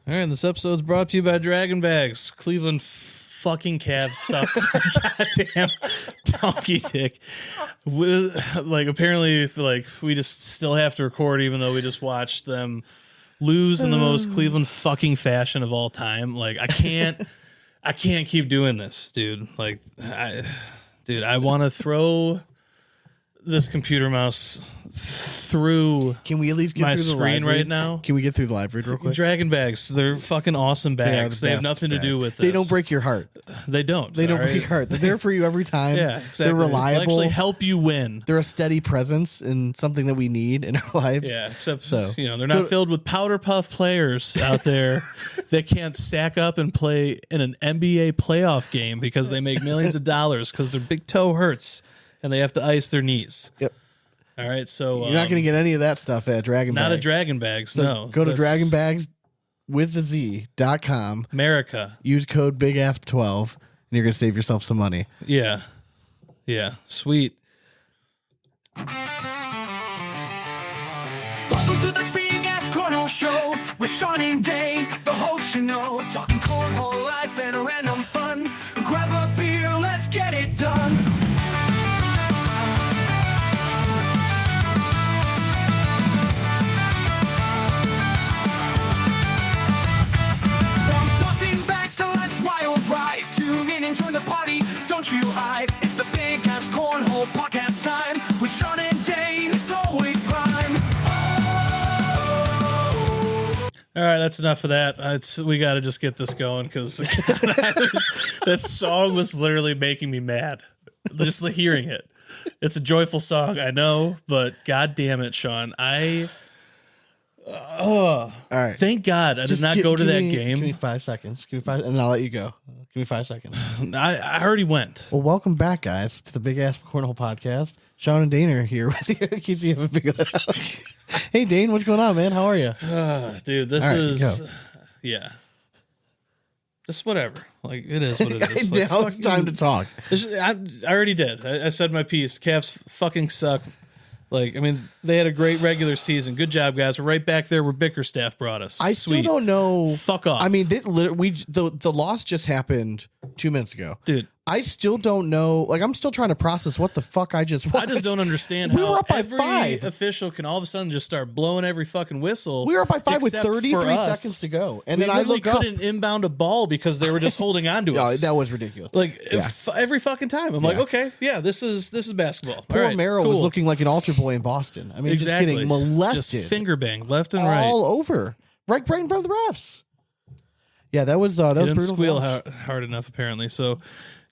All right, this episode's brought to you by Draggin Bags. Cleveland fucking Cavs suck. Goddamn donkey dick. Apparently, we just still have to record, even though we just watched them lose in the most Cleveland fucking fashion of all time. I can't keep doing this, dude. I want to throw this computer mouse through. Can we at least get my through the screen live right read? now? Can we get through the live read real quick? Draggin Bags, they're fucking awesome bags. They have nothing to do with this. They don't break your heart. They don't. They don't break your heart. They're there for you every time. Yeah, exactly. They're reliable. They'll actually help you win. They're a steady presence in something that we need in our lives. Yeah, except they're not filled with powder puff players out there that can't sack up and play in an NBA playoff game because they make millions of dollars because their big toe hurts and they have to ice their knees. Yep. All right, so you're not going to get any of that stuff at Draggin Bags. Not at Draggin Bags, so no. Go to dragginbags.com. America. Use code BIGASP12 and you're going to save yourself some money. Yeah. Yeah. Sweet. Welcome to the Big Ass Cornhole Show with Sean and Dane, the host talking cornhole life and random fun. Grab a beer, let's get it done. Join the party, don't you hide. It's the Big Ass Cornhole Podcast time with Sean and Dane. It's always prime. All right, that's enough of that. We got to just get this going because that song was literally making me mad. Just hearing it. It's a joyful song, I know, but god damn it, Sean. All right. Thank God I did not go to that game. Give me 5 seconds. Give me 5, and then I'll let you go. Give me 5 seconds. I already went. Well, welcome back, guys, to the Big Ass Cornhole Podcast. Sean and Dane are here with you in case you haven't figured that out. Hey, Dane, what's going on, man? How are you? Dude, this is... Yeah. Just whatever. It is what it is. Now it's time to talk. I already did. I said my piece. Cavs fucking suck. They had a great regular season. Good job, guys. We're right back there where Bickerstaff brought us. I still don't know. Fuck off. The loss just happened 2 minutes ago. Dude. I still don't know. I'm still trying to process what the fuck I just watched. I just don't understand we how were up by every 5. official can all of a sudden just start blowing every fucking whistle. We were up by 5 with except 33 for us. seconds to go. And then I couldn't inbound a ball because they were just holding on to us. That was ridiculous. Every fucking time. I'm like, okay, yeah, this is basketball. Poor Merrill was looking like an altar boy in Boston. I mean, exactly. Just getting molested. Just finger banged left and right. All over. Right in front of the refs. Yeah, that was brutal. Didn't squeal hard enough, apparently. So,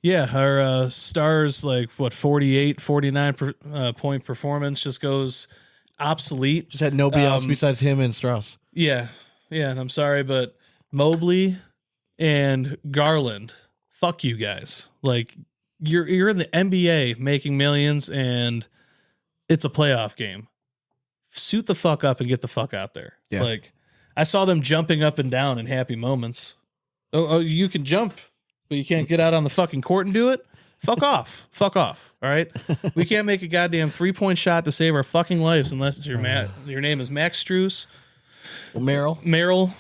yeah, our Stars, 48, 49 point performance just goes obsolete. Just had nobody else besides him and Strauss. Yeah, and I'm sorry, but Mobley and Garland, fuck you guys. You're in the NBA making millions, and it's a playoff game. Suit the fuck up and get the fuck out there. Yeah. I saw them jumping up and down in happy moments. Oh, you can jump, but you can't get out on the fucking court and do it? Fuck off. Fuck off. All right? We can't make a goddamn 3-point shot to save our fucking lives unless your name is Max Strus. Well, Merrill.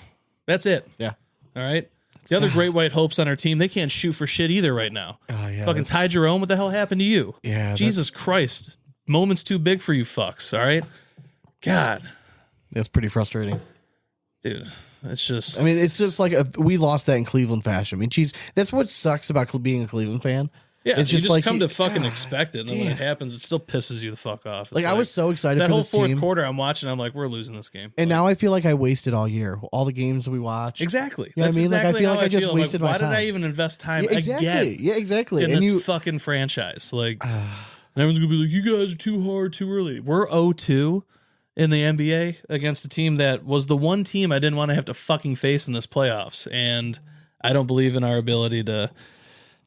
That's it. Yeah. All right? The other great white hopes on our team, they can't shoot for shit either right now. Oh, yeah, fucking Ty Jerome, what the hell happened to you? Yeah. Jesus Christ. Moment's too big for you fucks, all right? God. That's pretty frustrating. Dude, it's just... it's just we lost that in Cleveland fashion. Geez, that's what sucks about being a Cleveland fan. Yeah, it's just come to fucking expect it, and then when it happens, it still pisses you the fuck off. I was so excited for this team. That whole fourth quarter I'm watching, I'm like, we're losing this game. And now I feel like I wasted all year. All the games we watched. Exactly. You know what I mean? Exactly I feel like I just wasted my time. Why did I even invest time again? Yeah, exactly. In this fucking franchise. And everyone's going to be like, you guys are too hard, too early. We're 0-2 in the NBA against a team that was the one team I didn't want to have to fucking face in this playoffs. And I don't believe in our ability to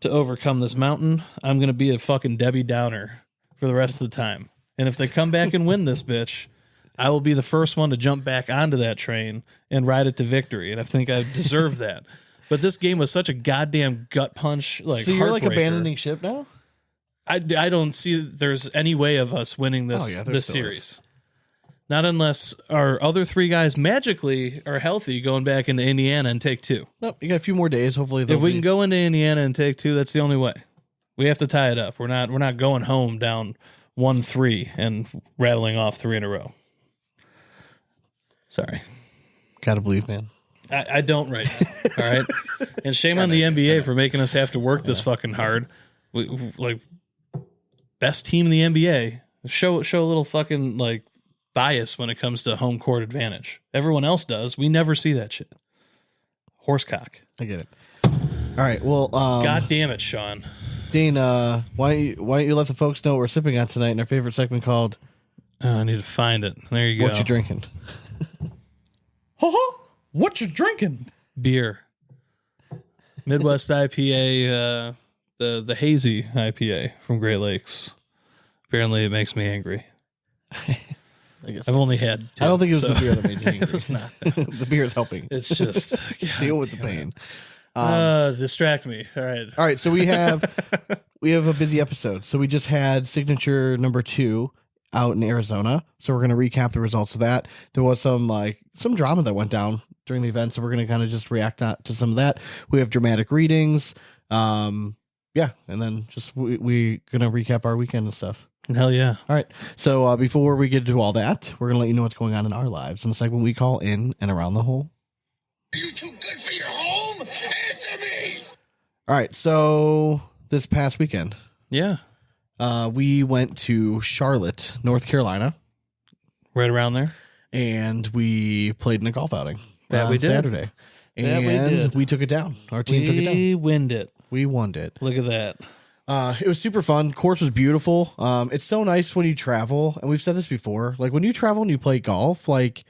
overcome this mountain. I'm going to be a fucking Debbie Downer for the rest of the time. And if they come back and win this bitch, I will be the first one to jump back onto that train and ride it to victory. And I think I deserve that. But this game was such a goddamn gut punch. So you're abandoning ship now? I don't see there's any way of us winning this series. Not unless our other 3 guys magically are healthy going back into Indiana and take 2. Nope, you got a few more days. Hopefully, If we can go into Indiana and take 2, that's the only way. We have to tie it up. We're not going home down 1-3 and rattling off 3 in a row. Sorry. Gotta believe, man. I don't right now. All right. And shame on the NBA for making us have to work this fucking hard. Like, best team in the NBA. Show a little fucking like bias when it comes to home court advantage. Everyone else does. We never see that shit. Horsecock. I get it. All right. Well, God damn it, Sean. Dean, why don't you let the folks know what we're sipping on tonight in our favorite segment called I need to find it. There you go. What You Drinking? What you drinking? Beer. Midwest IPA, the hazy IPA from Great Lakes. Apparently it makes me angry. I guess I've only had 2, I don't think it was so- the beer that made you angry. It was not. The beer is helping. It's just Deal with the pain. distract me. All right. All right, so we have a busy episode. So we just had signature number 2 out in Arizona. So we're going to recap the results of that. There was some drama that went down during the event, so we're going to kind of just react to some of that. We have dramatic readings. And then just we going to recap our weekend and stuff. Hell yeah. All right. So before we get to all that, we're going to let you know what's going on in our lives in a segment we call In and Around the Hole. Are you too good for your home? Answer me! All right. So this past weekend, Yeah. we went to Charlotte, North Carolina, Right around there. and we played in a golf outing That on we did. Saturday. That we And did. we took it down. Our team took it down. We winned it. We won it. Look at that. It was super fun. Course was beautiful. It's so nice when you travel, and we've said this before. Like when you travel and you play golf, like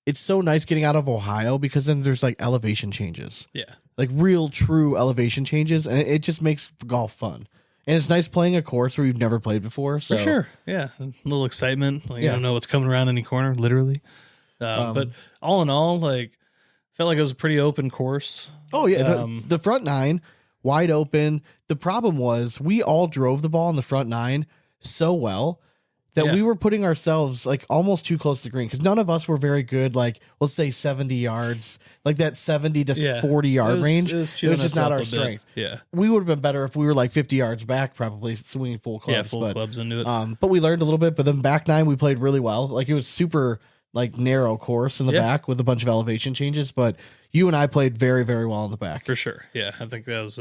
it's so nice getting out of Ohio because then there's like elevation changes, Yeah. like real true elevation changes, and it just makes golf fun. And it's nice playing a course where you've never played before. So For sure. Yeah. A little excitement. Like, Yeah. You don't know what's coming around any corner, literally. But all in all, like, felt like it was a pretty open course. Oh yeah, Um, the front 9 wide open. The problem was we all drove the ball in the front 9 so well that Yeah. we were putting ourselves like almost too close to the green because none of us were very good. Like let's say 70 yards, like that 70 to Yeah. 40 yard It was- range. it It was was, chewing just us not up our a bit. strength. Yeah. We would have been better if we were like 50 yards back, probably swinging full clubs. Yeah. Full but, clubs into it. but we learned a little bit. But then back 9 we played really well. Like it was super like narrow course in the Yeah. back with a bunch of elevation changes. But you and I played very, very well in the back. For sure. Yeah. I think that was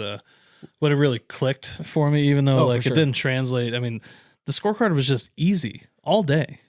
what it really clicked for me, even though Oh, for like sure. it didn't translate. I mean, the scorecard was just easy all day.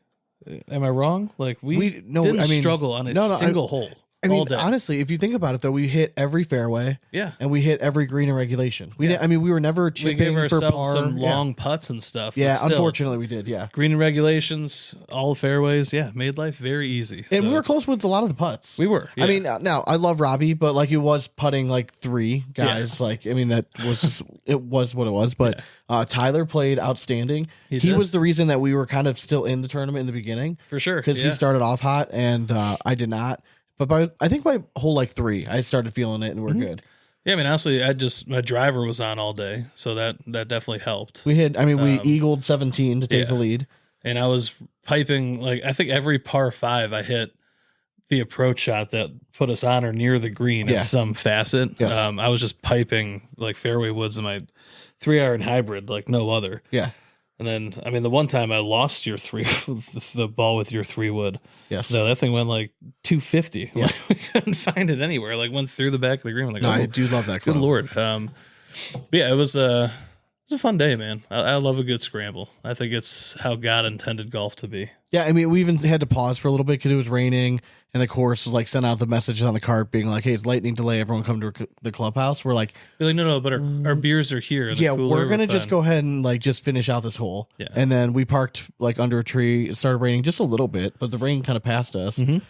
Am I wrong? Like we didn't struggle on a single hole all day. honestly, if you think about it, though, we hit every fairway Yeah. and we hit every green in regulation. We Yeah. didn't, I mean, we were never We chipping gave for ourselves par. some Yeah. long putts and stuff. Yeah, but still, unfortunately, we did. Yeah, green and regulations, all the fairways. Yeah, made life very easy. and So, we were close with a lot of the putts. We were. I yeah. mean, now I love Robbie, but like he was putting like 3 guys. Like, I mean, that was just it was what it was. But Tyler played outstanding. He did. was the reason that we were kind of still in the tournament in the beginning for sure because yeah. he started off hot and I did not. But I think by hole like 3, I started feeling it and we're good. Yeah, I mean, honestly, my driver was on all day, so that definitely helped. We hit. I mean, we eagled 17 to take yeah. the lead. And I was piping like I think every par 5 I hit the approach shot that put us on or near the green Yeah. in some facet. Yes. I was just piping like fairway woods in my 3-iron hybrid like no other. Yeah. And then I mean the one time I lost your 3 the ball with your 3 wood. Yes. No, that thing went like 250. Yeah. Like, we couldn't find it anywhere. Like went through the back of the green. I'm like, No, oh, I do love that. good club. lord. But yeah, it was a fun day, man. I love a good scramble. I think it's how God intended golf to be. Yeah, I mean, we even had to pause for a little bit because it was raining, and the course was like sent out the messages on the cart being like, "Hey, it's lightning delay. Everyone come to the clubhouse." We're like, Be like, no, but our beers are here. in the "Yeah, cooler, we're gonna just fine." go ahead and like just finish out this hole." Yeah. And then we parked like under a tree. It started raining just a little bit, but the rain kind of passed us. Mhm.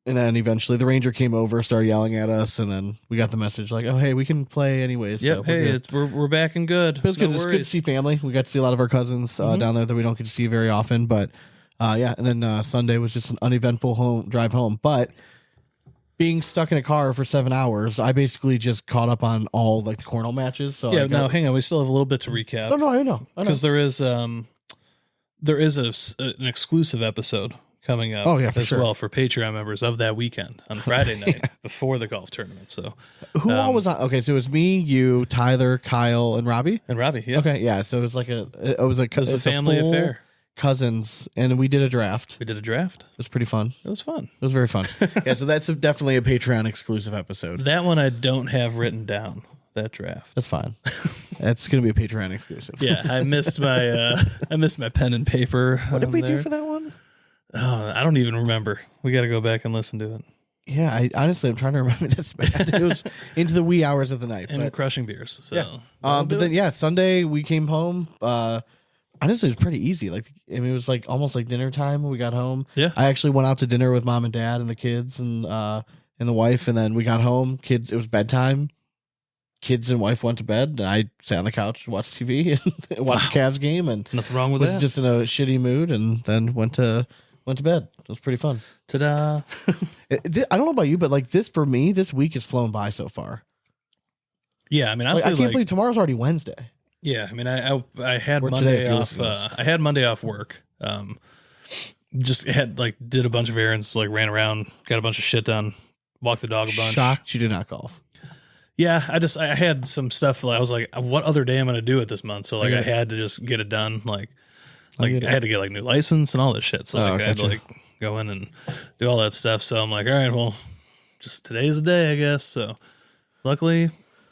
And then eventually the ranger came over, started yelling at us, and then we got the message like, "Oh, hey, we can play anyways." Yep. So Hey, we're back and good. it was good. No It's good to worries. see family. We got to see a lot of our cousins down there that we don't get to see very often. But yeah, and then Sunday was just an uneventful drive home. But being stuck in a car for 7 hours, I basically just caught up on all like the cornhole matches. So Yeah. I Now, got, hang on. We still have a little bit to recap no, I know. because there is there is an exclusive episode coming up. Oh, yeah, for as sure. well for Patreon members of that weekend on Friday night before the golf tournament. So Who all was on? Okay, so it was me, you, Tyler, Kyle, and Robbie. and Robbie, yeah, Okay, yeah. So it was it was it was a family full affair. cousins, and we did a draft. We did a draft. It was pretty fun. It was fun. It was very fun. Yeah, so that's definitely a Patreon exclusive episode. That one I don't have written down. That draft. That's fine. That's gonna be a Patreon exclusive. Yeah, I missed my pen and paper. What did we do for that one? Oh, I don't even remember. We got to go back and listen to it. Yeah, I'm trying to remember this, man. It was into the wee hours of the night. And But, crushing beers. So yeah. But then, yeah, Sunday we came home. Honestly, it was pretty easy. Like, I mean, it was like almost like dinner time when we got home. Yeah. I actually went out to dinner with mom and dad and the kids and the wife. And then we got home. Kids, it was bedtime. Kids and wife went to bed. And I sat on the couch, watched TV, and watched the Cavs game, and Nothing wrong with was that. just in a shitty mood. And then went to bed. It was pretty fun. Ta-da. I don't know about you, but like this for me, this week has flown by so far. Yeah, I mean, Like, honestly, I can't believe tomorrow's already Wednesday. yeah, I mean, I had Or today, Monday if you're off. listening to this. I had Monday off work. Just did a bunch of errands, like ran around, got a bunch of shit done, walked the dog a bunch. Shocked you did not golf. Yeah, I had some stuff. I was like, what other day am I gonna do it this month? So like, Okay. I had to just get it done. Like get I it. had to get like new license and all this shit. So Oh, like, I had to gotcha. like go in and do all that stuff. So I'm like, all right, well, just today's the day, I guess. So luckily,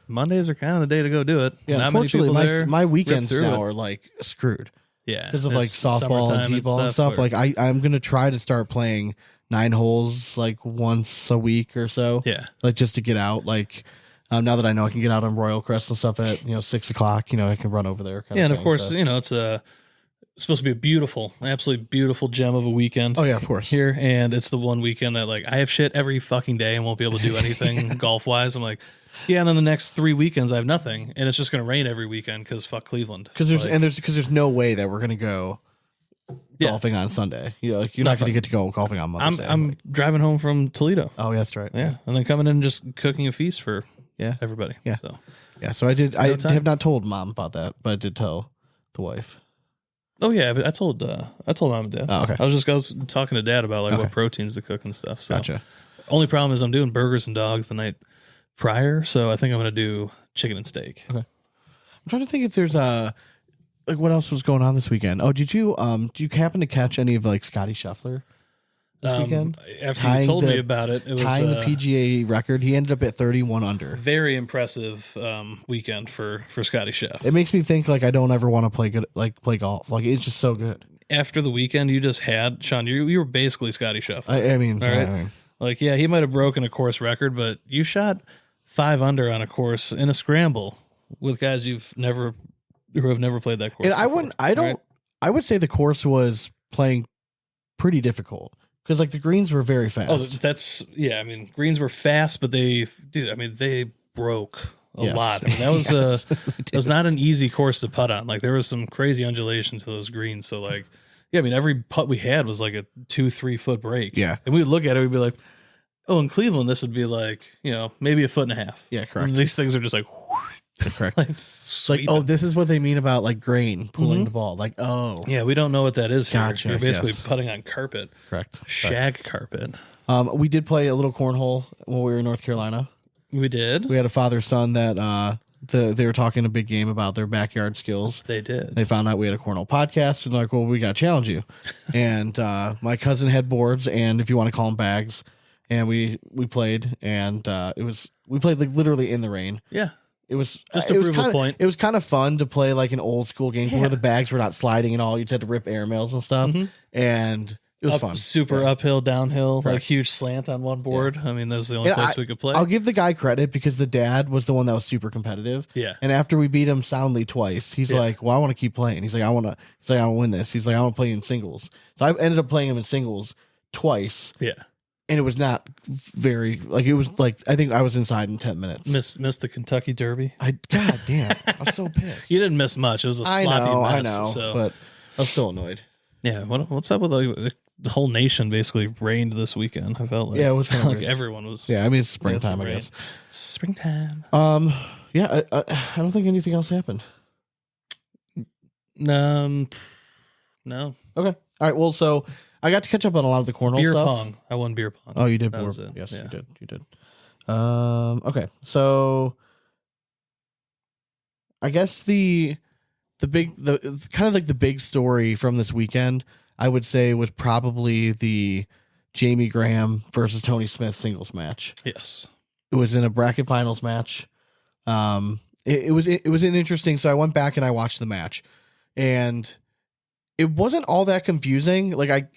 Mondays are kind of the day to go do it. Yeah, Not many unfortunately, people there. my weekends through now it. are like screwed Yeah, because of like it's softball and summertime t-ball and stuff. where- Like I'm gonna try to start playing 9 holes like once a week or so. yeah, Like just to get out. Like now that I know I can get out on Royal Crest and stuff at 6 o'clock, I can run over there. yeah, and of thing, course, so. it's supposed to be a beautiful, absolutely beautiful gem of a weekend. Oh yeah, of course. Here, and it's the one weekend that like I have shit every fucking day and won't be able to do anything golf wise. I'm like, yeah, and then the next 3 weekends I have nothing, and it's just gonna rain every weekend because fuck Cleveland. Because Like, there's no way that we're gonna go Yeah. golfing on Sunday. Like you're not gonna Nothing. get to go golfing on Mother's Day. I'm driving home from Toledo. Oh, yeah, that's right. Yeah, and then coming in and just cooking a feast for Yeah. everybody. Yeah. So Yeah. So I did. I time. have not told mom about that, but I did tell the wife. oh yeah, but I told mom and dad. Oh, okay. I was talking to dad about like Okay. what proteins to cook and stuff. So Gotcha. only problem is I'm doing burgers and dogs the night prior, so I think I'm gonna do chicken and steak. I'm trying to think if there's like what else was going on this weekend. Oh, did you happen to catch any of like Scotty Scheffler this weekend? After Tying you told the- me about it, it was Tying the PGA record, he ended up at 31 under. very impressive weekend for Scotty Chef. It makes me think like I don't ever want to play golf. Like it's just so good. After the weekend you just had, Sean, you were basically Scotty Chef. I mean, All right. I mean, Like, yeah, he might have broken a course record, but you shot 5 under on a course in a scramble with guys who have never played that course. and I before, wouldn't. I don't. right? I would say the course was playing pretty difficult because like the greens were very fast. Oh, that's yeah. I mean, greens were fast, but they broke a Yes. lot. I mean, that was Yes, they it was not an easy course to putt on. Like there was some crazy undulation to those greens. So like, yeah, I mean, every putt we had was like a 2-3 foot break. Yeah. and we would look at it, we'd be like, oh, in Cleveland, this would be like maybe 1.5 feet. Yeah, correct. And these things are just like, Correct. like Like, sweeping. oh, this is what they mean about like grain pulling the ball. Like, oh, Yeah, we don't know what that is. Here. Gotcha, You're basically yes. putting on carpet, correct. shag carpet. We did play a little cornhole when we were in North Carolina. We did. We had a father son that they were talking a big game about their backyard skills. They did. They found out we had a cornhole podcast and they're like, well, we got to challenge you. And my cousin had boards and if you want to call them bags. And we played and we played like literally in the rain. Yeah. It was Just to it was prove a kinda, point. It was kind of fun to play like an old school game Yeah. where the bags were not sliding at all. You just had to rip airmails and stuff. And it was fun. Super Yeah. uphill, downhill, like Correct. huge slant on one board. I mean, that was the only And place we could play. I'll give the guy credit because the dad was the one that was super competitive. Yeah. And after we beat him soundly twice, he's Yeah. like, "Well, I want to keep playing." He's like, "I want to win this." He's like, "I want to play in singles." So I ended up playing him in singles twice, Yeah. and it was not very like it was like I think I was inside in 10 minutes. Missed the Kentucky Derby. God damn, I was so pissed. You didn't miss much. It was a I sloppy know, mess. I know, So but I was still annoyed. yeah, what's up with the whole nation basically rained this weekend? I felt like Yeah, it was kinda like weird. everyone was. Yeah, I mean it's springtime, I rain. guess. Springtime. Yeah, I don't think anything else happened. No. Okay. All right. Well, so I got to catch up on a lot of the cornhole Beer stuff. pong. I won beer pong. Oh, you did. That was it. Yes, Yeah. you did. You did. Okay. So I guess the kind of like the big story from this weekend, I would say, was probably the Jamie Graham versus Tony Smith singles match. Yes. It was in a bracket finals match. It was an interesting. So I went back and I watched the match, and it wasn't all that confusing. Like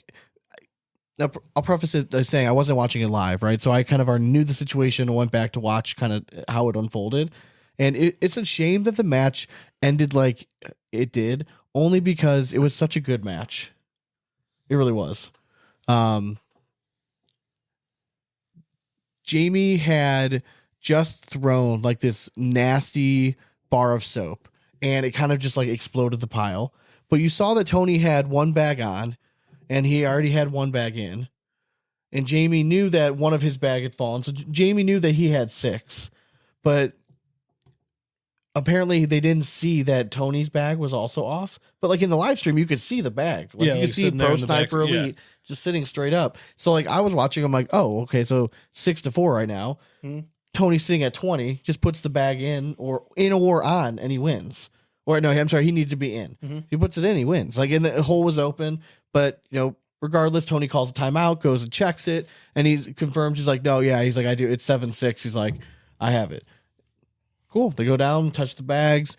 I'll preface it by saying I wasn't watching it live, right? So I kind of already knew the situation and went back to watch kind of how it unfolded. And it's a shame that the match ended like it did, only because it was such a good match. It really was. Jamie had just thrown like this nasty bar of soap, and it kind of just like exploded the pile. But you saw that Tony had one bag on, and he already had one bag in. And Jamie knew that one of his bag had fallen. So Jamie knew that he had 6. But apparently they didn't see that Tony's bag was also off. But like in the live stream, you could see the bag. Like you could see Pro Sniper Elite just sitting straight up. So like I was watching, I'm like, oh, okay, so 6-4 right now. Tony's sitting at 20, just puts the bag in or on, and he wins. Or no, I'm sorry, he needs to be in. He puts it in, he wins. Like, and the hole was open, but regardless, Tony calls a timeout, goes and checks it, and he confirms. He's like, no, yeah, he's like, I do. It's 7-6. He's like, I have it. Cool. They go down, touch the bags.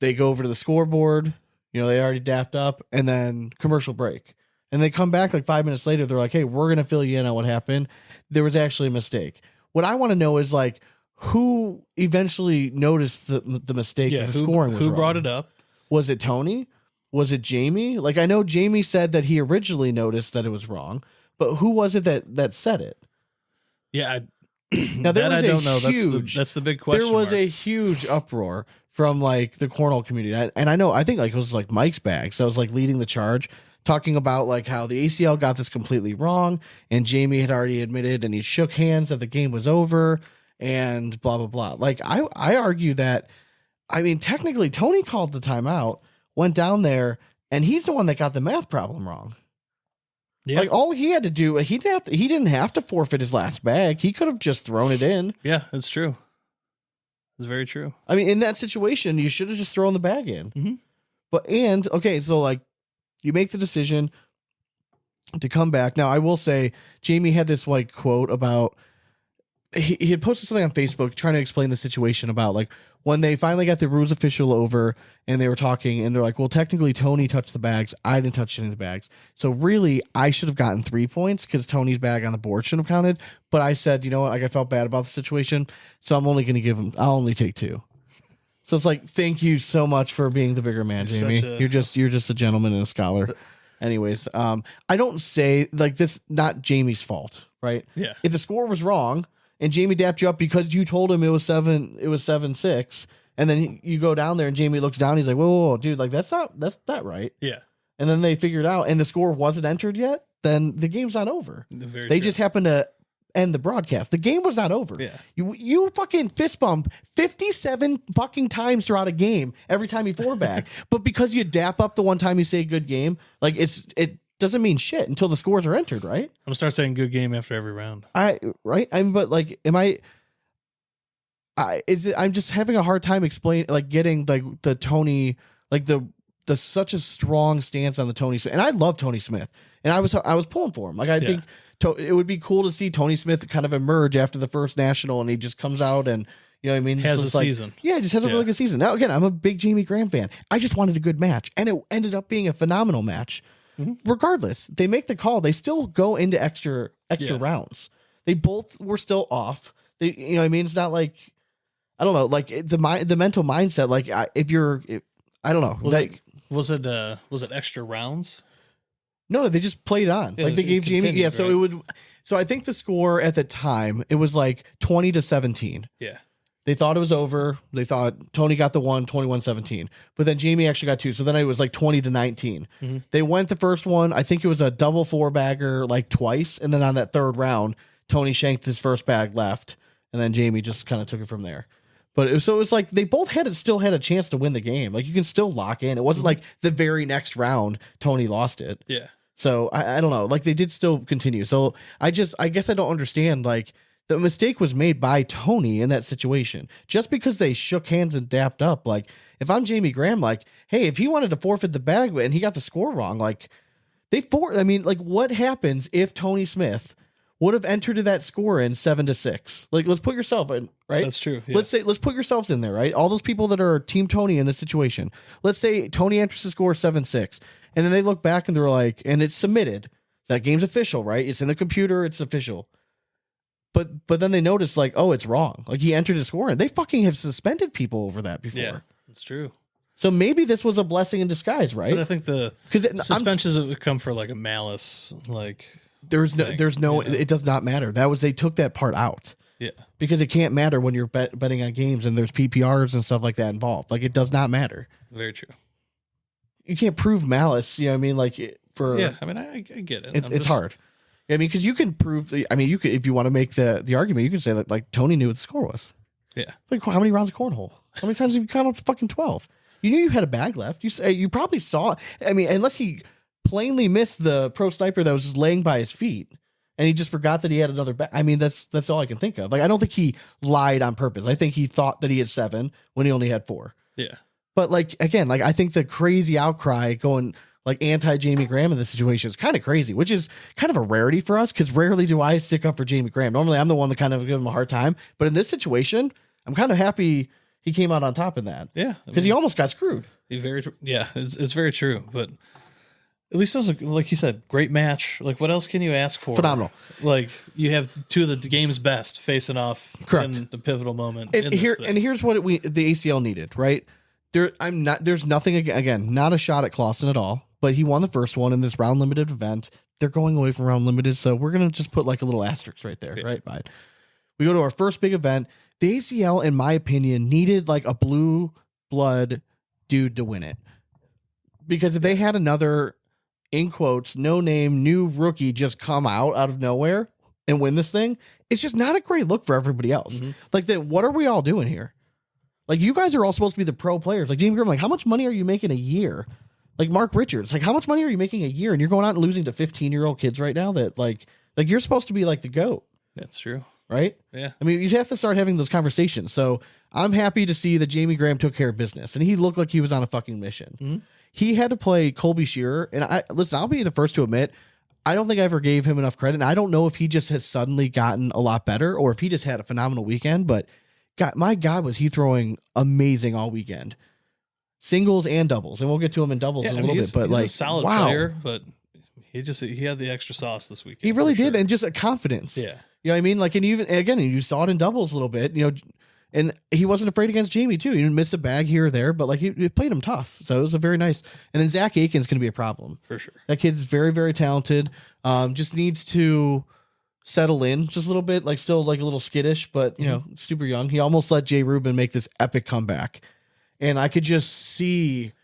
They go over to the scoreboard. They already dapped up, and then commercial break. And they come back like 5 minutes later. They're like, hey, we're gonna fill you in on what happened. There was actually a mistake. What I want to know is like, who eventually noticed the mistake that the scoring was wrong? Who brought it up? Was it Tony? Was it Jamie? Like, I know Jamie said that he originally noticed that it was wrong, but who was it that said it? Yeah. Now, there was I don't know. huge, that's the big question. There was mark. a huge uproar from like the cornhole community. And I think like it was like Mike's bag. So I was like leading the charge, talking about like how the ACL got this completely wrong, and Jamie had already admitted, and he shook hands that the game was over, and blah, blah, blah. Like, I argue that, I mean, technically, Tony called the timeout, went down there, and he's the one that got the math problem wrong. Yeah. Like, all he had to do, he didn't have to forfeit his last bag. He could have just thrown it in. Yeah, it's true. It's very true. I mean, in that situation, you should have just thrown the bag in. Okay, so, like, you make the decision to come back. Now, I will say, Jamie had this, like, quote about, he had posted something on Facebook trying to explain the situation about like when they finally got the rules official over and they were talking, and they're like, well, technically Tony touched the bags. I didn't touch any of the bags. So really I should have gotten 3 points because Tony's bag on the board shouldn't have counted. But I said, you know what? Like, I felt bad about the situation. So I'm only going to I'll only take 2. So it's like, thank you so much for being the bigger man, Jamie. You're just a gentleman and a scholar. Anyways, I don't say like this, not Jamie's fault, right? Yeah. If the score was wrong, and Jamie dapped you up because you told him it was 7-6, and then you go down there and Jamie looks down, he's like, whoa, dude, like that's not right. Yeah. And then they figured out, and the score wasn't entered yet, then the game's not over. They just happened to end the broadcast. The game was not over. Yeah. You fucking fist bump 57 fucking times throughout a game every time you forward back. But because you dap up the one time you say good game, like it doesn't mean shit until the scores are entered, right? I'm gonna start saying good game after every round. But like, I'm just having a hard time explaining, like getting like the Tony, like the such a strong stance on the Tony Smith. And I love Tony Smith, and I was pulling for him. Like, I think it would be cool to see Tony Smith kind of emerge after the first national, and he just comes out and, you know what I mean? Has a season. Yeah, he just has a really good season. Now, again, I'm a big Jamie Graham fan. I just wanted a good match, and it ended up being a phenomenal match. Regardless, they make the call. They still go into extra rounds. They both were still off. You know what I mean? It's not like, I don't know, like the mental mindset. Like, I don't know. Was it extra rounds? No, they just played on. Yeah, like they gave Jamie. Yeah, so right? So I think the score at the time, it was like 20-17. Yeah. They thought it was over. They thought Tony got the 21-17. But then Jamie actually got 2. So then it was like 20-19. They went the first one. I think it was a double 4-bagger like twice. And then on that third round, Tony shanked his first bag left. And then Jamie just kind of took it from there. But so it was like they both still had a chance to win the game. Like you can still lock in. It wasn't like the very next round Tony lost it. Yeah. So I don't know. Like they did still continue. So I guess I don't understand. Like the mistake was made by Tony in that situation. Just because they shook hands and dapped up. Like if I'm Jamie Graham, like, hey, if he wanted to forfeit the bag and he got the score wrong, like I mean, like what happens if Tony Smith would have entered that score in 7-6? Like let's put yourself in, right? That's true. Yeah. Let's put yourselves in there, right? All those people that are Team Tony in this situation. Let's say Tony enters the score 7-6. And then they look back and they're like, and it's submitted. That game's official, right? It's in the computer. It's official. But then they notice like, oh, it's wrong. Like he entered a score and they fucking have suspended people over that before. Yeah, that's true. So maybe this was a blessing in disguise, right? But I think the suspensions have come for like a malice, like there's no, you know? It does not matter. They took that part out. Yeah. Because it can't matter when you're betting on games and there's PPRs and stuff like that involved. Like it does not matter. Very true. You can't prove malice. You know what I mean? Like yeah, I mean, I get it. It's hard. I mean, because you can prove. I mean, you could if you want to make the argument, you can say that like Tony knew what the score was. Yeah. Like how many rounds of cornhole? How many times have you counted up to fucking 12? You knew you had a bag left. You probably saw. I mean, unless he plainly missed the pro sniper that was just laying by his feet, and he just forgot that he had another bag. I mean, that's all I can think of. Like, I don't think he lied on purpose. I think he thought that he had 7 when he only had 4. Yeah. But like again, like I think the crazy outcry going like anti Jamie Graham in this situation is kind of crazy, which is kind of a rarity for us because rarely do I stick up for Jamie Graham. Normally, I'm the one that kind of give him a hard time, but in this situation, I'm kind of happy he came out on top in that. Yeah, because he almost got screwed. It's very true. But at least it was like you said, great match. Like what else can you ask for? Phenomenal. Like you have two of the game's best facing off. Correct. In the pivotal moment. And here's what the ACL needed, right? There's nothing again, not a shot at Clausen at all, but he won the first one in this round limited event. They're going away from round limited, so we're gonna just put like a little asterisk right there, right? By it. We go to our first big event. The ACL, in my opinion, needed like a blue blood dude to win it, because if they had another, in quotes, no name new rookie just come out of nowhere and win this thing, it's just not a great look for everybody else. Mm-hmm. Like what are we all doing here? Like, you guys are all supposed to be the pro players. Like, Jamie Graham, like, how much money are you making a year? Like, Mark Richards, like, how much money are you making a year? And you're going out and losing to 15-year-old kids right now that, like you're supposed to be, like, the GOAT. That's true. Right? Yeah. I mean, you have to start having those conversations. So, I'm happy to see that Jamie Graham took care of business. And he looked like he was on a fucking mission. Mm-hmm. He had to play Colby Shearer. And I'll be the first to admit, I don't think I ever gave him enough credit. And I don't know if he just has suddenly gotten a lot better or if he just had a phenomenal weekend. But my God, was he throwing amazing all weekend, singles and doubles, and we'll get to him in doubles in a little bit. But he's like, a solid player, but he had the extra sauce this weekend. He really did, and just a confidence. Yeah, you know what I mean. Like, and you saw it in doubles a little bit. You know, and he wasn't afraid against Jamie too. He didn't miss a bag here or there, but like he played him tough. So it was a very nice. And then Zach Aiken's going to be a problem for sure. That kid's very, very talented. Just needs to settle in just a little bit, like still like a little skittish, but you know, super young. He almost let Jay Rubin make this epic comeback, and I could just see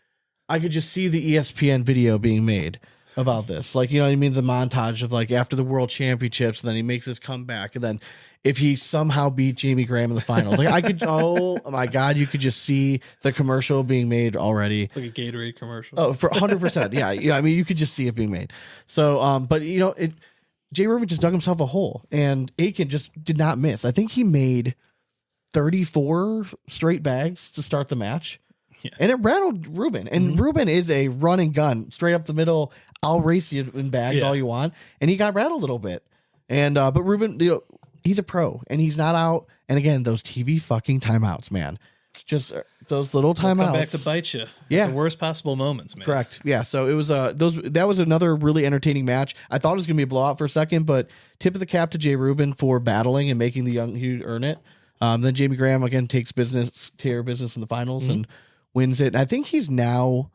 the ESPN video being made about this, like, you know what I mean, the montage of like after the World Championships, and then he makes his comeback, and then if he somehow beat Jamie Graham in the finals, like I could, oh my God, you could just see the commercial being made already. It's like a Gatorade commercial. Oh, for 100%, yeah. I mean, you could just see it being made. So, but you know, Jay Rubin just dug himself a hole, and Aiken just did not miss. I think he made 34 straight bags to start the match. Yeah. And it rattled Rubin. And Rubin is a run and gun, straight up the middle. I'll race you in bags all you want. And he got rattled a little bit. And but Rubin, you know, he's a pro, and he's not out. And again, those TV fucking timeouts, man. Just those little timeouts come back to bite you. Yeah, the worst possible moments, man. Correct. Yeah. So it was that was another really entertaining match. I thought it was gonna be a blowout for a second, but tip of the cap to Jay Rubin for battling and making the young Hugh earn it. Then Jamie Graham again takes business in the finals and wins it. And I think he's now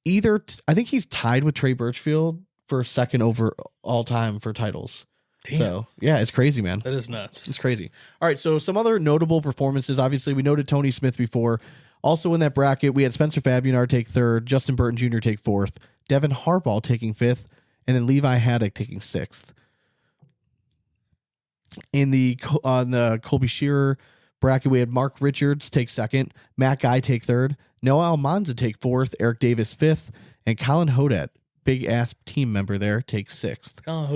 I think he's tied with Trey Birchfield for second over all time for titles. Damn. So yeah, it's crazy, man. That is nuts. It's crazy. All right, so some other notable performances. Obviously, we noted Tony Smith before. Also in that bracket, we had Spencer Fabianar take third, Justin Burton Jr. take fourth, Devin Harbaugh taking fifth, and then Levi Haddock taking sixth. In the Colby Shearer bracket, we had Mark Richards take second, Matt Guy take third, Noah Almanza take fourth, Eric Davis fifth, and Colin Hodet, big ass team member there, takes sixth. Shout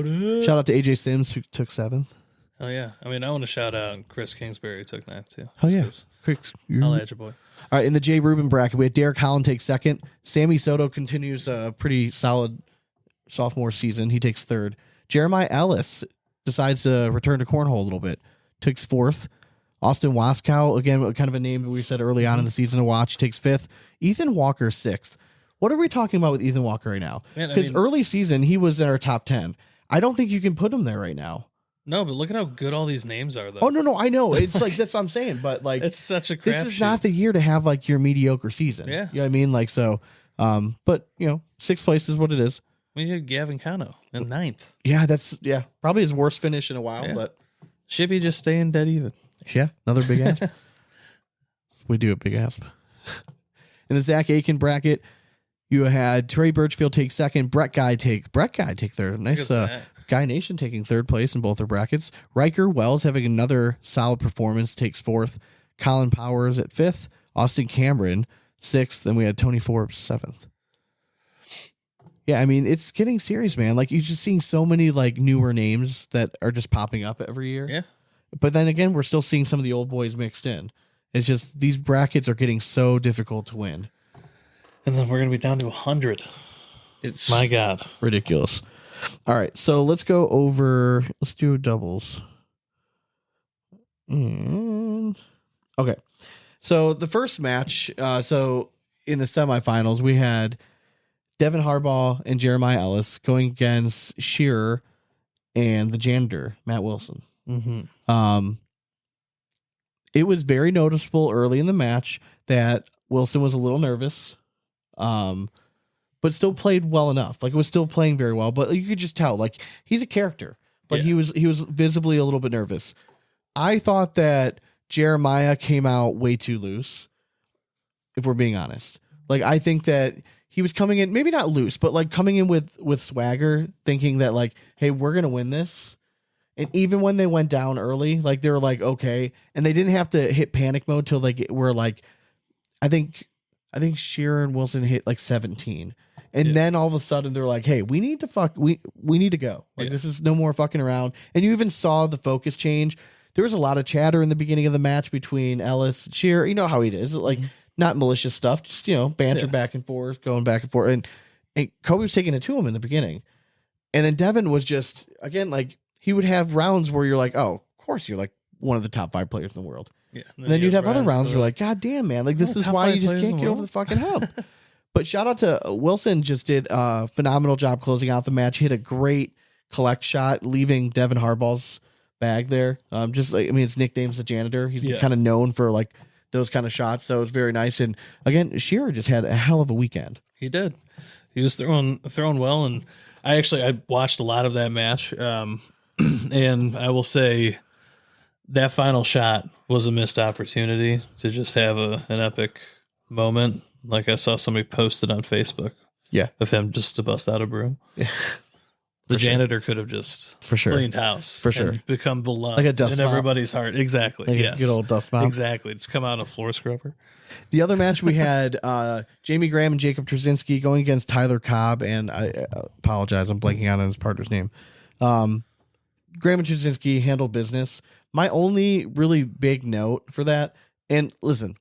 out to AJ Sims who took seventh. Oh yeah, I mean I want to shout out Chris Kingsbury who took ninth too. Oh yeah, I'll add your boy. All right, in the Jay Rubin bracket, we had Derek Holland take second. Sammy Soto continues a pretty solid sophomore season. He takes third. Jeremiah Ellis decides to return to cornhole a little bit. Takes fourth. Austin Waskow, again, kind of a name that we said early on in the season to watch, takes fifth. Ethan Walker, sixth. What are we talking about with Ethan Walker right now? Because early season, he was in our top 10. I don't think you can put him there right now. No, but look at how good all these names are, though. Oh, no, I know. It's like, that's what I'm saying. But, like, it's such a crapshoot. This is not the year to have, like, your mediocre season. Yeah. You know what I mean? Like, so, but, you know, sixth place is what it is. We had Gavin Cano in ninth. Yeah, probably his worst finish in a while, but. Shippy just staying dead even. Yeah, another big ass. We do a big ass. In the Zach Aiken bracket, you had Trey Birchfield take second, Brett Guy take third. Nice Guy Nation taking third place in both their brackets. Riker Wells having another solid performance, takes fourth. Colin Powers at fifth. Austin Cameron sixth. Then we had Tony Forbes seventh. Yeah, I mean, it's getting serious, man. Like, you're just seeing so many, like, newer names that are just popping up every year. Yeah. But then again, we're still seeing some of the old boys mixed in. It's just these brackets are getting so difficult to win. And then we're going to be down to 100. It's my God. Ridiculous. All right, so let's go over. Let's do doubles. Okay, so the first match. So in the semifinals, we had Devin Harbaugh and Jeremiah Ellis going against Shearer and the janitor Matt Wilson. Mm-hmm. It was very noticeable early in the match that Wilson was a little nervous. But still played well enough. Like, it was still playing very well, but you could just tell, like, he's a character, but he was visibly a little bit nervous. I thought that Jeremiah came out way too loose, if we're being honest. Like, I think that he was coming in, maybe not loose, but like coming in with swagger, thinking that, like, hey, we're going to win this. And even when they went down early, like, they were like, okay. And they didn't have to hit panic mode till they were like, I think Shearer and Wilson hit like 17. And then all of a sudden they're like, hey, we need to we need to go. Like, this is no more fucking around. And you even saw the focus change. There was a lot of chatter in the beginning of the match between Ellis and Shearer. You know how he is. Like, not malicious stuff, just, you know, banter back and forth, going back and forth. And Kobe was taking it to him in the beginning. And then Devin was just, again, like, he would have rounds where you're like, oh, of course you're like one of the top 5 players in the world. Yeah. And then you'd have other rounds where you're like, God damn, man, like, this is why you just can't get over the fucking hump. But shout out to Wilson, just did a phenomenal job closing out the match. He hit a great collect shot, leaving Devin Harbaugh's bag there. Just like, I mean, his nickname's the janitor. He's kind of known for like those kind of shots. So it's very nice. And again, Shearer just had a hell of a weekend. He did. He was throwing well. And I watched a lot of that match. And I will say that final shot was a missed opportunity to just have an epic moment. Like, I saw somebody posted on Facebook. Yeah. Of him just to bust out a broom. Yeah. The janitor could have just cleaned house. For sure. And become beloved. Like a dust mop. In everybody's heart. Exactly. Like yes. A good old dust mop. Exactly. Just come out a floor scrubber. The other match we had Jamie Graham and Jacob Trzynski going against Tyler Cobb. And I apologize, I'm blanking out on his partner's name. Graham and Trzynski handled business. My only really big note for that, and listen,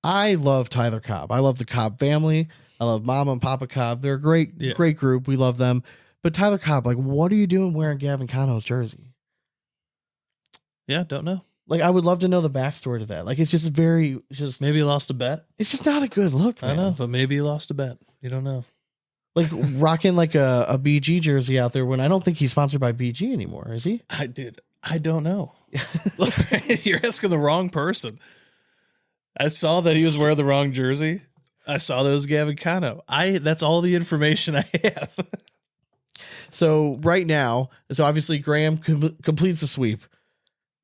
I love Tyler Cobb. I love the Cobb family. I love Mama and Papa Cobb. They're a great group. We love them. But Tyler Cobb, like, what are you doing wearing Gavin Cano's jersey? Yeah, don't know. Like, I would love to know the backstory to that. Like, it's just maybe he lost a bet. It's just not a good look, man. I know, but maybe he lost a bet. You don't know. Like, rocking like a BG jersey out there when I don't think he's sponsored by BG anymore, is he? I don't know. You're asking the wrong person. I saw that he was wearing the wrong jersey. I saw that it was Gavin Cano. That's all the information I have. So right now, obviously Graham completes the sweep.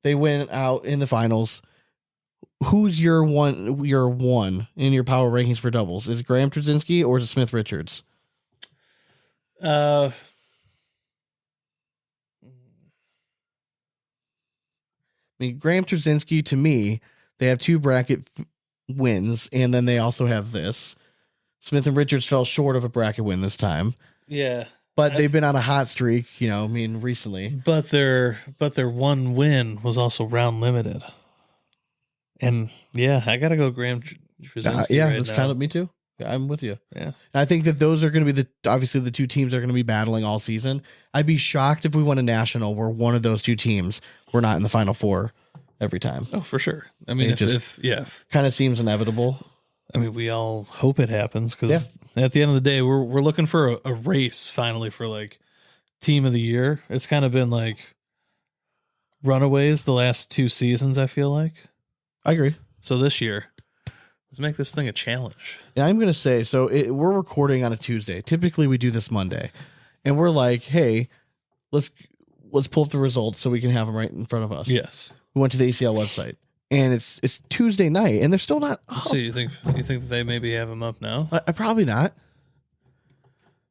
They win out in the finals. Who's your one in your power rankings for doubles? Is it Graham Trzynski or is it Smith Richards? mean, Graham Trzcinski, to me, they have 2 bracket wins, and then they also have this. Smith and Richards fell short of a bracket win this time. Yeah. But they've been on a hot streak, recently. But their one win was also round limited. And yeah, I gotta go Graham Trzcinski. That's kind of me too. I'm with you. Yeah. And I think that those are going to be obviously the 2 teams that are going to be battling all season. I'd be shocked if we won a national where one of those 2 teams were not in the Final Four every time. Oh, for sure. I mean, if kind of seems inevitable. I mean, we all hope it happens because at the end of the day, we're looking for a race finally for like team of the year. It's kind of been like runaways the last 2 seasons, I feel like. I agree. So this year, let's make this thing a challenge. Yeah, I'm going to say, we're recording on a Tuesday. Typically we do this Monday. And we're like, hey, let's pull up the results so we can have them right in front of us. Yes. We went to the ACL website. And it's Tuesday night, and they're still not up. So you think that they maybe have them up now? I probably not.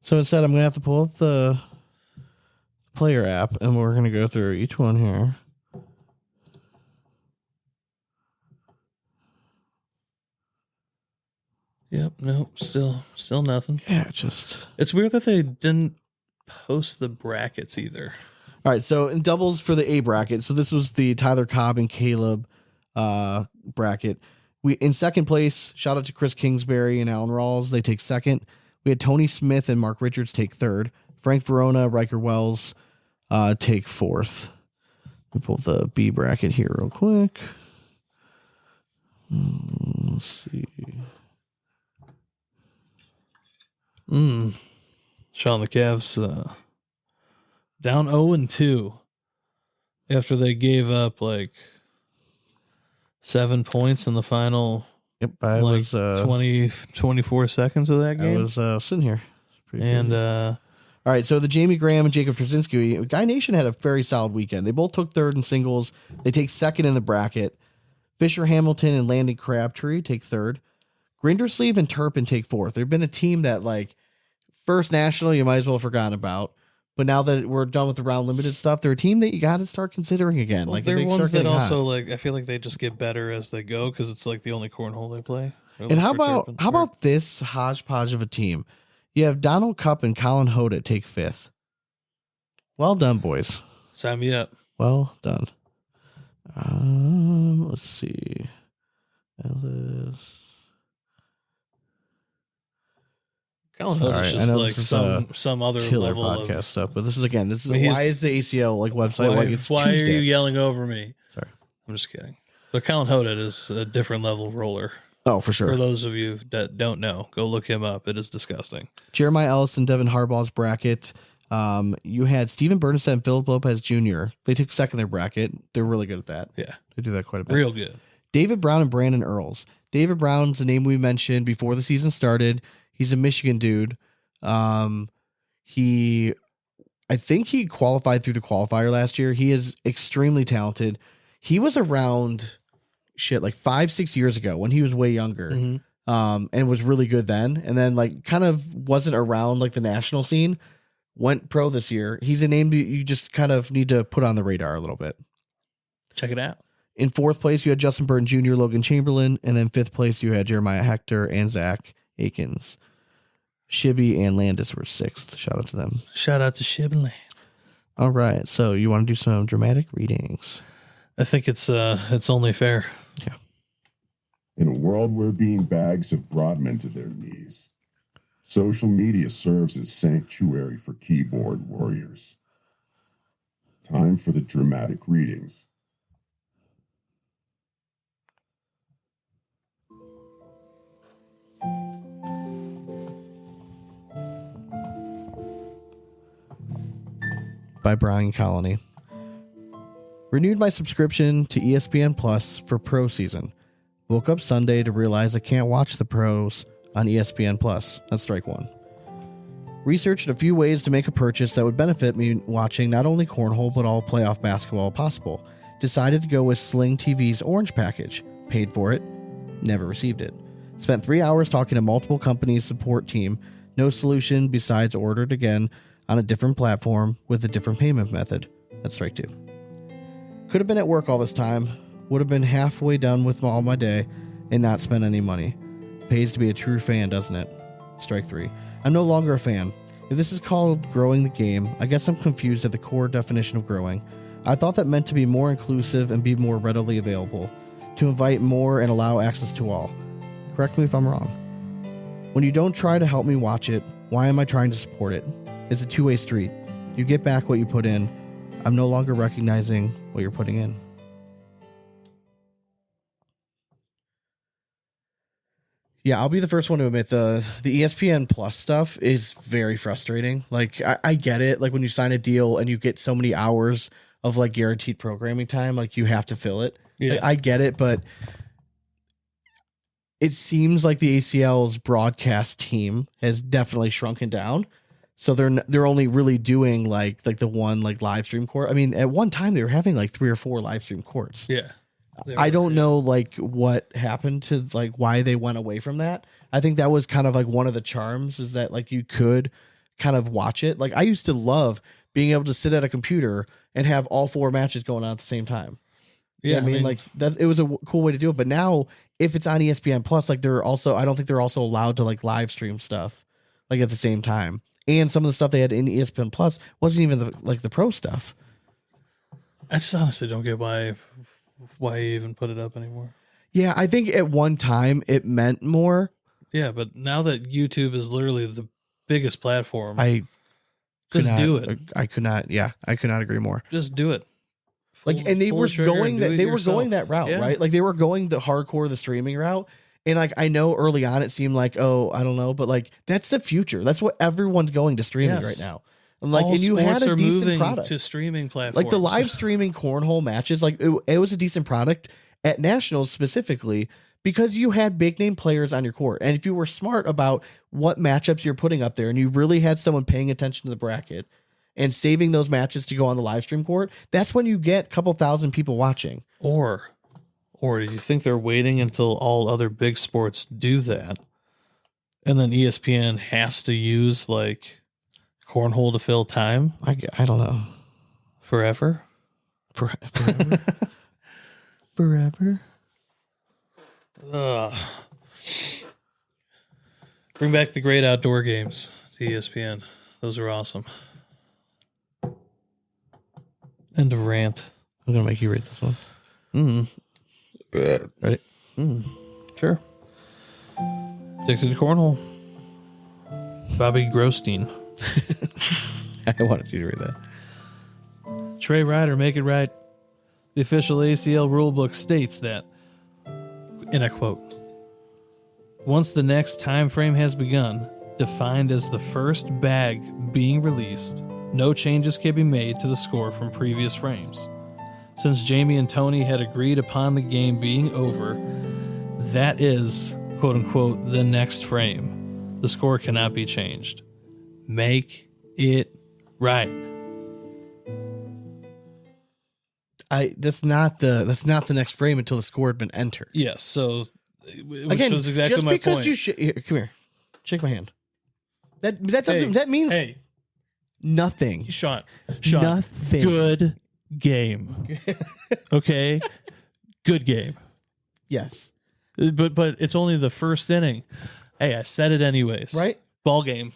So instead, I'm going to have to pull up the player app, and we're going to go through each one here. Yep. Nope. Still nothing. Yeah, it's weird that they didn't post the brackets either. All right. So in doubles for the A bracket. So this was the Tyler Cobb and Caleb bracket. We in second place. Shout out to Chris Kingsbury and Alan Rawls. They take second. We had Tony Smith and Mark Richards take third. Frank Verona, Riker Wells take fourth. Let me pull the B bracket here real quick. Let's see. Sean, the Cavs down 0-2 after they gave up like 7 points in the final. Yep, I was 24 seconds of that game. I was sitting here. And all right, so the Jamie Graham and Jacob Trzcinski, Guy Nation had a very solid weekend. They both took third in singles. They take second in the bracket. Fisher Hamilton and Landon Crabtree take third. Grindersleeve and Turpin take fourth. They've been a team that, like, first national you might as well have forgotten about. But now that we're done with the round limited stuff, they're a team that you got to start considering again. Well, like they're ones that also hot. like. I feel like they just get better as they go because it's like the only cornhole they play. And how about this hodgepodge of a team? You have Donald Cupp and Colin Hoda take fifth. Well done, boys. Sign me up. Well done. Let's see. Ellis. Colin Hoda's just like some other killer level podcast of stuff, but this is why is the ACL like website? Why are you yelling over me? Sorry, I'm just kidding. But Colin Hoda is a different level roller. Oh, for sure. For those of you that don't know, go look him up. It is disgusting. Jeremiah Ellis and Devin Harbaugh's bracket. You had Steven Bernstein and Philip Lopez Jr. They took second in their bracket. They're really good at that. Yeah. They do that quite a bit. Real good. David Brown and Brandon Earls. David Brown's a name we mentioned before the season started. He's a Michigan dude. I think he qualified through the qualifier last year. He is extremely talented. He was around like 5-6 years ago when he was way younger. Mm-hmm. And was really good then. And then like kind of wasn't around like the national scene. Went pro this year. He's a name you just kind of need to put on the radar a little bit. Check it out. In fourth place, you had Justin Burton Jr., Logan Chamberlain. And then fifth place, you had Jeremiah Hector and Zach Akins. Shibby and Landis were sixth. Shout out to them. Shout out to Shibby and Landis. All right. So you want to do some dramatic readings? I think it's only fair. Yeah. In a world where bean bags have brought men to their knees, social media serves as sanctuary for keyboard warriors. Time for the dramatic readings. By Brian Colony. Renewed my subscription to ESPN Plus for Pro Season. Woke up Sunday to realize I can't watch the pros on ESPN Plus. That's strike one. Researched a few ways to make a purchase that would benefit me watching not only cornhole but all playoff basketball possible. Decided to go with Sling TV's Orange package. Paid for it. Never received it. Spent 3 hours talking to multiple companies' support team. No solution besides ordered again on a different platform with a different payment method. That's strike two. Could have been at work all this time. Would have been halfway done with all my day and not spent any money. Pays to be a true fan, doesn't it? Strike 3. I'm no longer a fan. If this is called growing the game, I guess I'm confused at the core definition of growing. I thought that meant to be more inclusive and be more readily available, to invite more and allow access to all. Correct me if I'm wrong. When you don't try to help me watch it, why am I trying to support it? It's a two-way street. You get back what you put in. I'm no longer recognizing what you're putting in. Yeah, I'll be the first one to admit the ESPN Plus stuff is very frustrating. Like, I get it. Like, when you sign a deal and you get so many hours of like guaranteed programming time, like you have to fill it. Yeah. Like, I get it, but it seems like the ACL's broadcast team has definitely shrunken down. So they're only really doing like the one like live stream court. I mean, at one time they were having like 3 or 4 live stream courts. Yeah. I don't know like what happened to like why they went away from that. I think that was kind of like one of the charms is that like you could kind of watch it. Like I used to love being able to sit at a computer and have all 4 matches going on at the same time. Yeah, I mean like that it was a cool way to do it. But now if it's on ESPN Plus, like they're also I don't think they're also allowed to like live stream stuff like at the same time. And some of the stuff they had in ESPN Plus wasn't even the pro stuff. I just honestly don't get why you even put it up anymore. Yeah, I think at one time it meant more. Yeah, but now that YouTube is literally the biggest platform, I could just not, do it. I could not. Yeah, I could not agree more. Just do it. Like, and they Pull were the trigger going and that do it they were yourself. going that route, Yeah. right? Like they were going the hardcore, the streaming route. And like I know early on it seemed like, oh, I don't know, but like that's the future. That's what everyone's going to streaming Yes. right now. And like, All and you had sports a are decent moving product to streaming platforms. like the live streaming cornhole matches. Like it was a decent product at nationals specifically because you had big name players on your court. And if you were smart about what matchups you're putting up there and you really had someone paying attention to the bracket and saving those matches to go on the live stream court, that's when you get a couple thousand people watching. Or do you think they're waiting until all other big sports do that, and then ESPN has to use like cornhole to fill time I don't know. forever? Forever. Forever. Ugh. Bring back the great outdoor games to ESPN. Those are awesome. End of rant. I'm gonna make you read this one. Ready? Sure. Addicted to cornhole. Bobby Grosstein. I wanted you to read that. Trey Ryder, make it right. The official ACL rulebook states that, and I quote, once the next time frame has begun, defined as the first bag being released, no changes can be made to the score from previous frames. Since Jamie and Tony had agreed upon the game being over, that is, quote unquote, the next frame. The score cannot be changed. Make it right. That's not the next frame until the score had been entered. Yes, so which Again, was exactly just my because point. here, come here, shake my hand. That doesn't Hey, that means hey, nothing. Sean, Nothing. good game. Okay, good game. Yes, But it's only the first inning. Hey, I said it anyways. right. Ball game.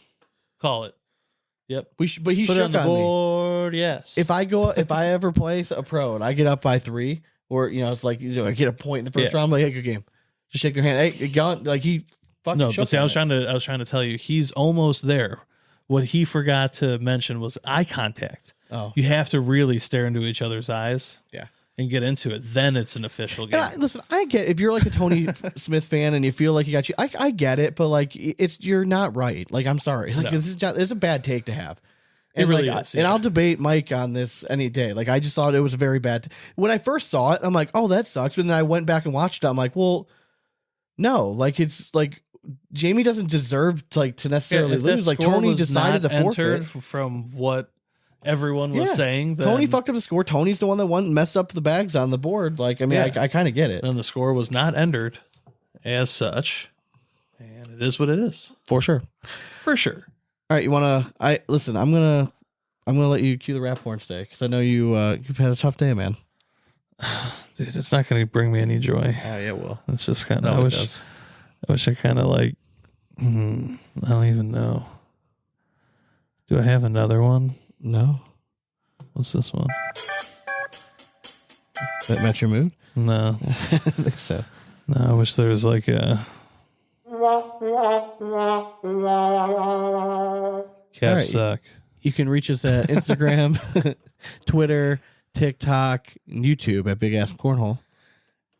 Call it. Yep. But he Put it shook on the on me. board. Yes. If I ever play a pro and I get up by 3, or it's like I get a point in the first Yeah. round, I'm like, hey, good game. Just shake their hand. Hey, gone. Like he fucking no, shook but see, I on was it. trying to tell you, he's almost there. What he forgot to mention was eye contact. Oh, You have to really stare into each other's eyes. Yeah. And get into it. Then it's an official game. and listen, I get if you're like a Tony Smith fan and you feel like you got you. I get it, but like you're not right. Like I'm sorry. Like No. it's a bad take to have. And really like, is, And yeah. I'll debate Mike on this any day. Like I just thought it was a very bad. When I first saw it, I'm like, oh, that sucks. But then I went back and watched it. I'm like, well, no. Like it's like Jamie doesn't deserve to necessarily if that lose. Like score Tony was decided to not forfeit. entered from what everyone was Yeah. saying. Then, Tony fucked up the score. Tony's the one that messed up the bags on the board. Like I mean, Yeah. I kind of get it Then the score was not entered as such, and it is what it is for sure. for sure. All right, you want to? Listen. I'm gonna let you cue the rap horn today because I know you've had a tough day, man. Dude, it's not going to bring me any joy. Oh, yeah, well. It's just kind It of. always does. I wish I kind of like. I don't even know. Do I have another one? No. What's this one? That match your mood? No, I think so. no. I wish there was like a. Cats All right. suck. You can reach us at Instagram, Twitter, TikTok, and YouTube at Big Ass Cornhole.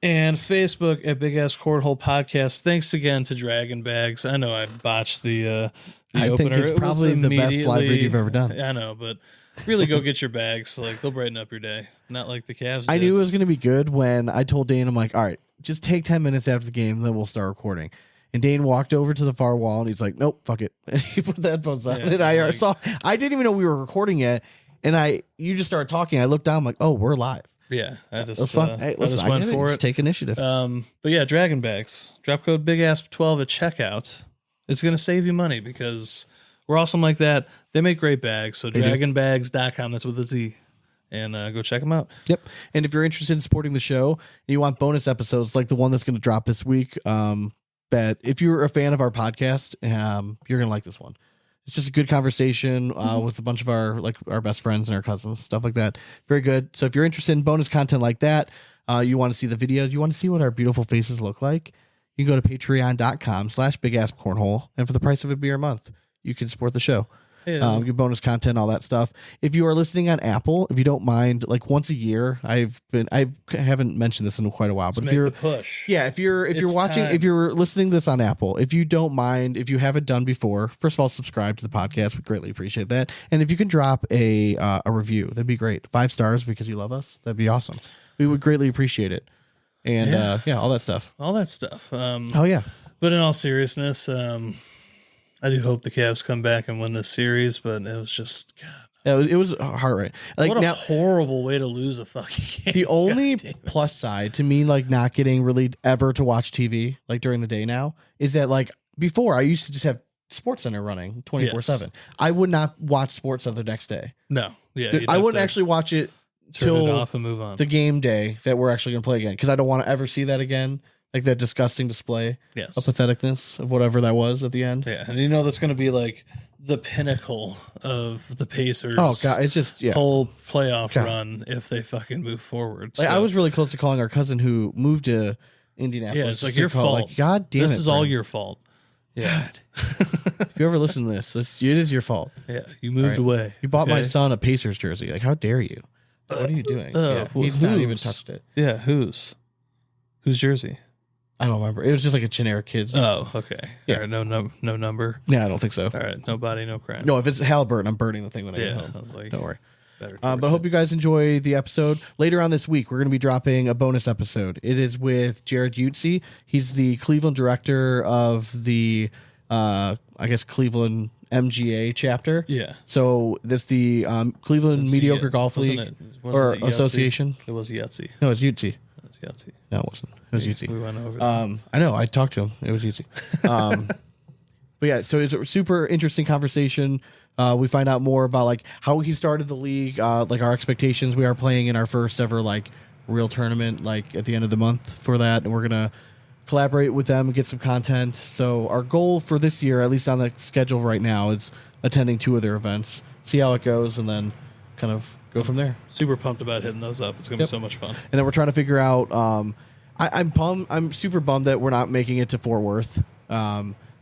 And Facebook at Big Ass Cornhole Podcast. Thanks again to Draggin Bags. I know I botched the I opener. think it's It was probably the best live read immediately- you've ever done. I know, but really go get your bags. Like they'll brighten up your day. Not like the Cavs. I did. knew it was going to be good when I told Dane, I'm like, all right, just take 10 minutes after the game, then we'll start recording. And Dane walked over to the far wall and he's like, nope, fuck it. And he put the headphones on. Yeah, And I like- saw, I didn't even know we were recording yet. And you just started talking. I looked down, I'm like, oh, we're live. Yeah, I just That's fun. I Hey, listen, just I went get it. for Just it. take initiative. But yeah, Draggin Bags. Drop code BIGASP12 at checkout. It's going to save you money because we're awesome like that. They make great bags. So They do. dragonbags.com. That's with a Z. And go check them out. Yep. And if you're interested in supporting the show and you want bonus episodes like the one that's going to drop this week, bet if you're a fan of our podcast, you're going to like this one. It's just a good conversation with a bunch of our best friends and our cousins, stuff like that. Very good. So if you're interested in bonus content like that, you want to see the videos, you want to see what our beautiful faces look like, you can go to patreon.com/bigasscornhole. And for the price of a beer a month, you can support the show. Yeah. Get bonus content, all that stuff. If you are listening on Apple, if you don't mind, like once a year, I haven't mentioned this in quite a while, but Let's if make you're the push. yeah, if you're It's watching, time. if you're listening to this on Apple, if you don't mind, if you haven't done before, first of all, subscribe to the podcast. We greatly appreciate that. And if you can drop a review, that'd be great. 5 stars because you love us. That'd be awesome. We would greatly appreciate it. And all that stuff. All that stuff. Oh yeah. But in all seriousness, I do hope the Cavs come back and win this series, but it was just, God. It was heart rate. Like What a now, horrible way to lose a fucking game. the only God damn it. plus side to me, like not getting really ever to watch TV like during the day now, is that like before I used to just have Sports Center running 24/7. I would not watch Sports Center the next day. No, yeah, Dude, you'd I have wouldn't to actually watch it turn it till off and move on. the game day that we're actually going to play again because I don't want to ever see that again. Like that disgusting display Yes, of patheticness of whatever that was at the end. yeah, and you know that's going to be like the pinnacle of the Pacers. Oh god, it's just whole playoff God. run if they fucking move forward. Like, So, I was really close to calling our cousin who moved to Indianapolis. yeah, it's like just to your call, fault. Like, God damn this it! is all Brent. your fault. Yeah, If you ever listen to this, it is your fault. yeah, you moved Right. away. You bought my okay? son a Pacers jersey. Like, how dare you? What are you doing? Yeah, well, he's not even whose? touched it. Yeah, whose jersey? I don't remember. It was just like a generic kid's. Oh, okay. Yeah. All right, no number. Yeah, I don't think so. All right, no body, no crime. No, if it's Halliburton, I'm burning the thing when I get Yeah, home. I was like, Don't worry. better But I torch hope it. you guys enjoy the episode. Later on this week, we're going to be dropping a bonus episode. It is with Jared Utsi. He's the Cleveland director of the, Cleveland MGA chapter. Yeah. So that's the Cleveland It's Mediocre Ye- Golf wasn't League it- wasn't or it Yahtzee? Association. It was Yahtzee. No, it's Utsi. It was Yahtzee. No, it wasn't. It was Utsi. We went over that. I know. I talked to him. It was Utsi. But yeah, so it's a super interesting conversation. We find out more about like how he started the league, like our expectations. We are playing in our first ever like real tournament, like at the end of the month for that, and we're gonna collaborate with them and get some content. So our goal for this year, at least on the schedule right now, is attending 2 of their events, see how it goes, and then kind of go from there. Super pumped about hitting those up. It's gonna Yep. be so much fun. And then we're trying to figure out. I'm super bummed that we're not making it to Fort Worth.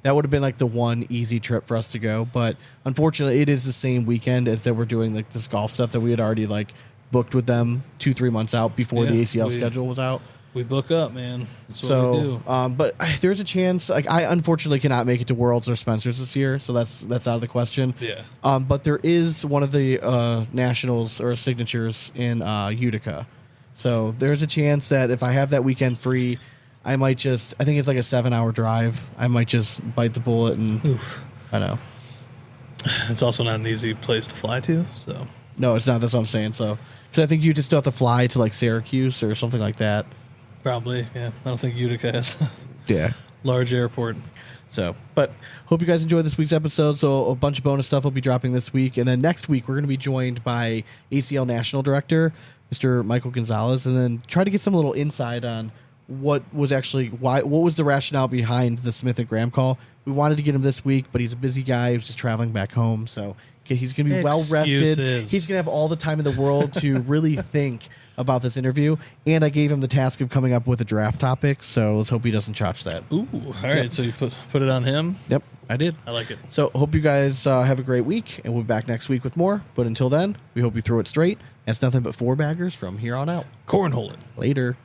That would have been like the one easy trip for us to go, but unfortunately, it is the same weekend as that we're doing like this golf stuff that we had already like booked with them 2-3 months out before the Yeah, ACL we- schedule was out. We book up, man. That's what we do. But there's a chance. Like I unfortunately cannot make it to Worlds or Spencer's this year, so that's out of the question. Yeah. But there is one of the nationals or signatures in Utica, so there's a chance that if I have that weekend free, I might just. I think it's like a 7-hour drive. I might just bite the bullet and. Oof. I know. It's also not an easy place to fly to, so No, it's not. That's what I'm saying. So, because I think you just still have to fly to like Syracuse or something like that. probably, yeah. I don't think Utica has Yeah. Large airport. So, but hope you guys enjoyed this week's episode. So a bunch of bonus stuff will be dropping this week. And then next week, we're going to be joined by ACL National Director, Mr. Michael Gonzalez, and then try to get some little insight on what was the rationale behind the Smith and Graham call. We wanted to get him this week, but he's a busy guy. He's just traveling back home. So he's going to be well rested. He's going to have all the time in the world to really think about this interview. And I gave him the task of coming up with a draft topic. So let's hope he doesn't chotch that. Ooh, all right. So you put it on him? Yep, I did. I like it. So hope you guys have a great week, and we'll be back next week with more. But until then, we hope you throw it straight. And it's nothing but 4 baggers from here on out. Cornhole it. Later.